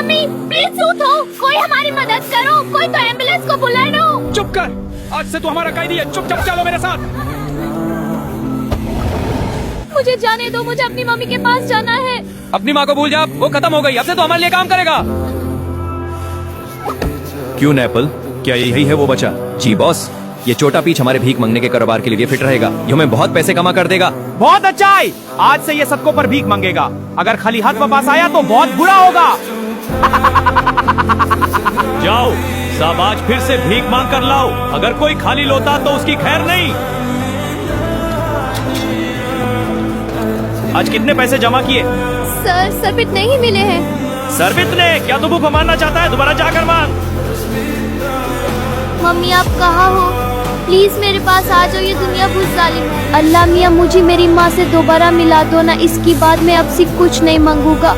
Mummy please उठो, कोई हमारी मदद करो, कोई तो एम्बुलेंस को बुला लो। चुप कर, आज से तू हमारा कैदी है, चुपचाप चलो मेरे साथ। मुझे जाने दो, मुझे अपनी मम्मी के पास जाना है। अपनी माँ को भूल जा, वो खत्म हो गई, अब से तो हमारे लिए काम करेगा। क्यों नेपल, क्या यही है वो बच्चा? जी बॉस, ये छोटा पीच हमारे भीख मांगने के कारोबार के लिए फिट रहेगा। ये हमें बहुत पैसे कमा कर देगा। बहुत अच्छा है, आज से ये सबको पर भीख मांगेगा। अगर खाली हाथ वापस आया तो बहुत बुरा होगा। जाओ सब आज फिर से भीख मांग कर लाओ, अगर कोई खाली लोटा तो उसकी खैर नहीं। आज कितने पैसे जमा किए? सर सर्बित नहीं मिले हैं। सर्बित ने क्या तू भूख मारना चाहता है? दोबारा जाकर मांग। मम्मी आप कहाँ हो? प्लीज मेरे पास आ जाओ, ये दुनिया बहुत जालिम है। अल्लाह मियाँ मुझे मेरी माँ से दोबारा मिला दो ना, इसकी बाद मैं अब से कुछ नहीं मांगूंगा।